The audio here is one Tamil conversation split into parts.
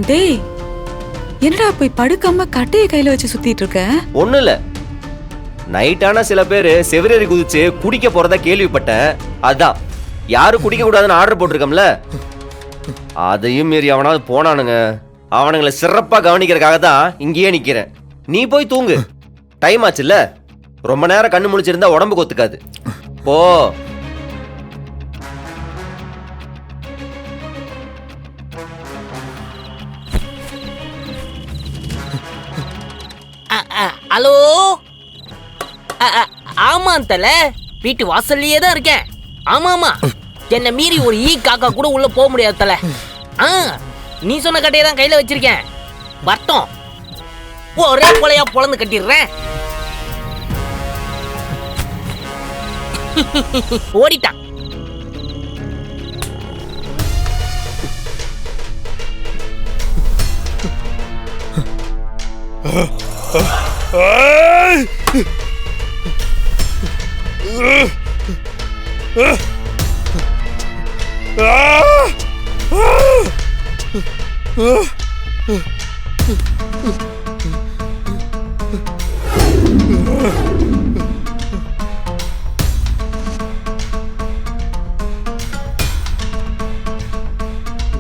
டேய், என்னடா போய் படுக்காம கட்டைய கையில வச்சு சுத்திட்டு இருக்க? ஒண்ணு இல்ல, நைட்டான சில பேரு செவிரேறி குதிச்சு குடிக்க போறதா கேள்விப்பட்டேன். அதான் யாரும் குடிக்க கூடாதுன்னு ஆர்டர் போட்டிருக்கோம்ல, அதையும் மீறி அவனாவது போனானுங்க. அவனுங்களை சிறப்பா கவனிக்கிறதுக்காக தான் இங்கேயே நிக்கிறேன். நீ போய் தூங்கு, டைம் ஆச்சுல்ல. ரொம்ப நேரம் கண்ணு முழிச்சிருந்தா உடம்புக்கு ஒத்துக்காது. போ. ஹலோ, ஆமா தல, வீட்டு வாசல்லையே தான் இருக்கேன். ஆமா, என்ன மீறி ஒரு ஈ காக்கா கூட உள்ள போக முடியாது தல. நீ சொன்ன கட்டையை தான் கையில வச்சிருக்கேன். வர்த்தம் ஒரே கொலையா பொழந்து கட்டிடுறேன். ஓடிட்டான்.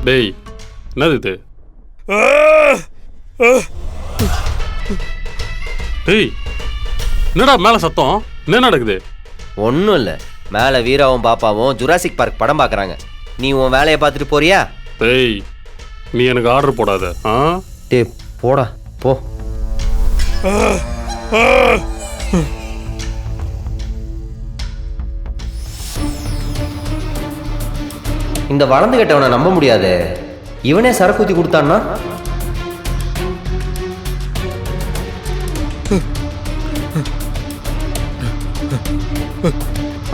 டேய், என்னது இது? டேய், என்னடா மேல சத்தம்? என்ன நடக்குது? ஒன்றும் இல்லை, மேலே வீராவும் பாப்பாவும் ஜுராசிக் பார்க் படம் பார்க்குறாங்க. நீ உன் வேலையை பார்த்துட்டு போறியா? டேய், நீ எனக்கு ஆர்டர் போடாத. டே போடா போ. இந்த வளர்ந்து கட்டவனை நம்ப முடியாது. இவனே சரக்கு ஊத்தி கொடுத்தான்னா?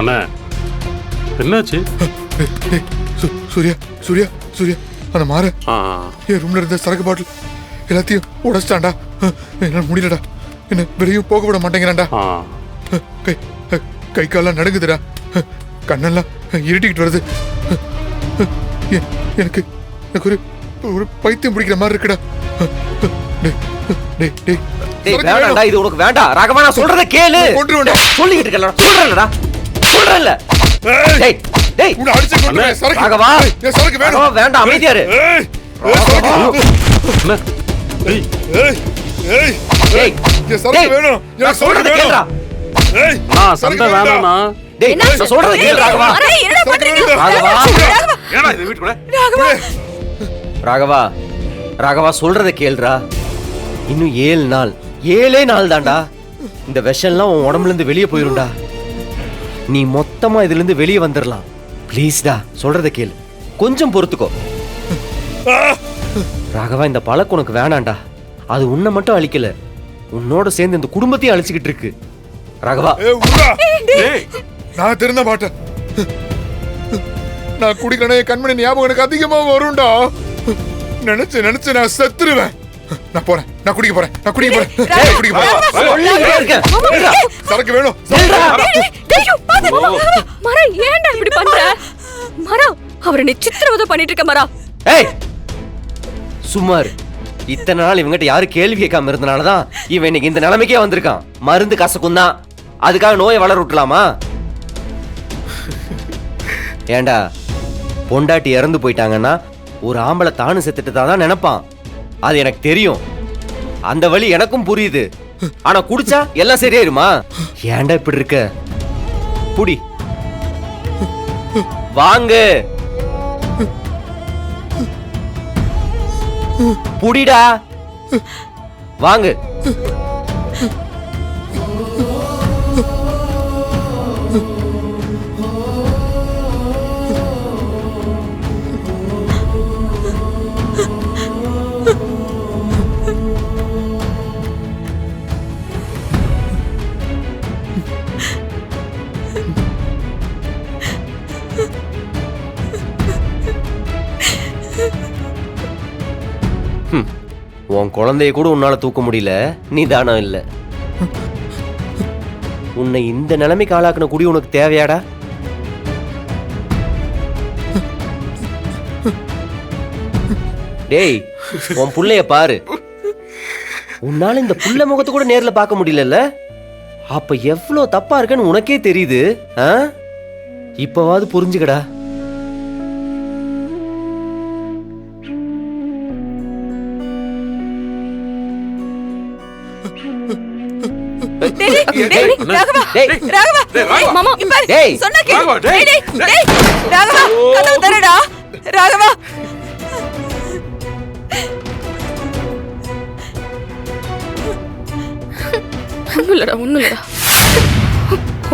அண்ணா, என்னாச்சு? சூர்யா சூர்யா சூர்யா, அந்த மாற என் ரூம்ல இருந்த சரக்கு பாட்டில் எல்லாத்தையும் உடைச்சிட்டான்டா. என்னால முடியலடா, என்ன வெளியும் போக விட மாட்டேங்கிறான்டா. கை கால்லாம் நடுங்குதுடா, கண்ணெல்லாம் இருட்டிக்கிட்டு வருது. எனக்கு எனக்கு ஒரு ஒரு பைத்தியம் பிடிக்கிற மாதிரி இருக்குடா. வேண்டாம்டா, இது உனக்கு வேண்டாம். ராகவா, நான் சொல்றத கேளு. சொல்லிக்கிட்டு இருக்கல, சொல்றேன்டா, சொல்றேன்ல. டேய் டேய், உன்னை அடிச்சு கொன்னுறேன். சரக்கு ராகவா, என் சரக்கு வேணும். ராகவா வேண்டாம், அமைதியா இரு. ஏய் ஏய் ஏய், என் சரக்கு வேணும். நான் சொல்றத கேளுடா. ஏய், சண்டை வேணாம்னா. டேய், நான் சொல்றத கேளு ராகவா. என்ன பண்றீங்க? ராகவா, ஏன்னா இது வீட்டுக்குள்ள? ராகவா, ராகவா சொல்றத கேளுடா. இன்னும் 7 நாள், 7 நாள் தான்டா. இந்த விஷம்லாம் உன் உடம்புல இருந்து வெளியே போயிரும்டா. நீ மொத்தமா இதுல இருந்து வெளியே வந்துடலாம். ப்ளீஸ்டா, சொல்றத கேளு, கொஞ்சம் பொறுத்துக்கோ. ராகவா, இந்த பழக்கம் உனக்கு வேணாண்டா. அது உன்னை மட்டும் அழிக்கல, உன்னோட சேர்ந்து இந்த குடும்பத்தையும் அழிச்சுக்கிட்டு இருக்கு. ராகவா, நான் திருந்த மாட்டேன். நான் குடிக்கணே கண்மணி ஞாபகம் எனக்கு அதிகமா வரும்டா. நினைச்சு நினைச்சு நான் செத்துருவேன். நான் போறேன், நான் குடிக்க போறேன், நான் குடிக்க போறேன், குடிக்க போறேன். சரக்கு வேணும். மரா, ஏன்டா இப்படி பண்ற? மரா, அவரை நீ சித்திரவதை பண்ணிட்டு இருக்க மரா. ஏய் சுமார், இத்தனை நாள் இவங்கிட்ட யாரும் கேள்வி கேட்காம இருந்தனாலதான் இவன் இன்னைக்கு இந்த நிலைமைக்கே வந்திருக்கான். மருந்து கசக்கும் தான், அதுக்காக நோயை வளர விட்டலாமா? ஏண்டா, பொண்டாட்டி இறந்து போயிட்டாங்கன்னா ஒரு ஆம்பளை தானு செத்துட்டு தான் நினைப்பான். அது எனக்கு தெரியும், அந்த வழி எனக்கும் புரியுது. ஆனா குடிச்சா எல்லாம் சரியாயிருமா? ஏண்டா இப்படி இருக்க? புடி, வாங்க, புடிடா, வாங்க. உன் குழந்தைய கூட உன்னால தூக்க முடியல, நீ தானம் இல்ல. உன்னை இந்த நிலைமைக்கு ஆளாக்குன குடி உனக்கு தேவையாடா? டேய், உன் புள்ளைய பாரு. உன்னால இந்த புள்ள முகத்தை கூட நேர்ல பார்க்க முடியலல்ல? அப்ப எவ்வளவு தப்பா இருக்குன்னு உனக்கே தெரியுது. இப்பவாவது புரிஞ்சுக்கடா.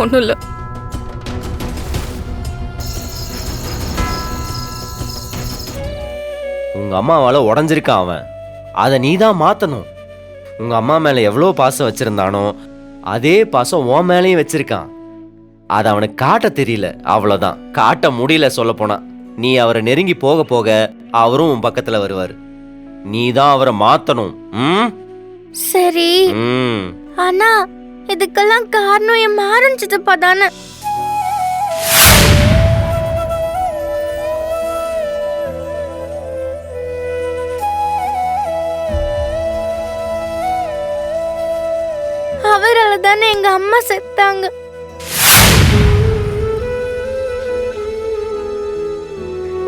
ஒண்ணும் இல்ல. உங்க அம்மாவால உடஞ்சிருக்கான் அவன். அதை நீதான் மாத்தணும். உங்க அம்மா மேல எவ்வளவு பாசம் வச்சிருந்தானோ அதே பாசம் உன் மேலேயும் வச்சிருக்கான். அதை அவனுக்கு காட்ட தெரியல, அவ்வளவுதான். காட்ட முடியல. சொல்ல போனா நீ அவரை நெருங்கி போக போக அவரும் உன் பக்கத்துல வருவாரு. நீதான் அவரை மாத்தணும். சரி, ஆனா இதுக்கெல்லாம் காரணம் என் மாறன் சித்தப்பா தானே. அவரால தானே எங்க அம்மா செத்தாங்க.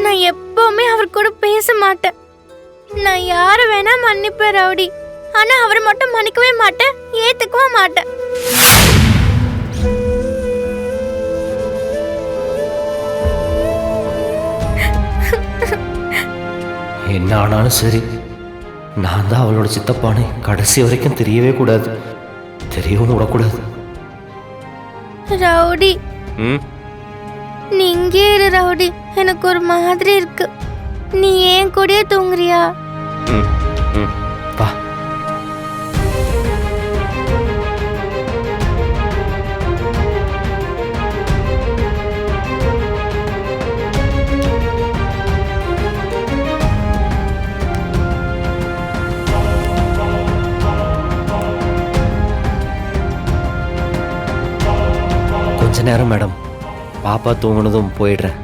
நான் எப்பவுமே அவர் கூட பேச மாட்டேன். நான் யார வேணா மன்னிப்பேன் ரவுடி, ஆனா அவரை மட்டும் மன்னிக்கவே மாட்டேன், ஏத்துக்கவும் மாட்டேன். என்ன ஆனாலும் சரி, நான் தான் அவளோட சித்தப்பானே கடைசி வரைக்கும் தெரியவே கூடாது, தெரியவும் விடக்கூடாது. ரவுடி, நீ இங்கே இரு ரவுடி. எனக்கு ஒரு மாதிரி இருக்கு. நீ ஏன் கூடயே தூங்குறியா? வா. கொஞ்ச நேரம் மேடம், பாப்பா தூங்குனதும் போயிடுறேன்.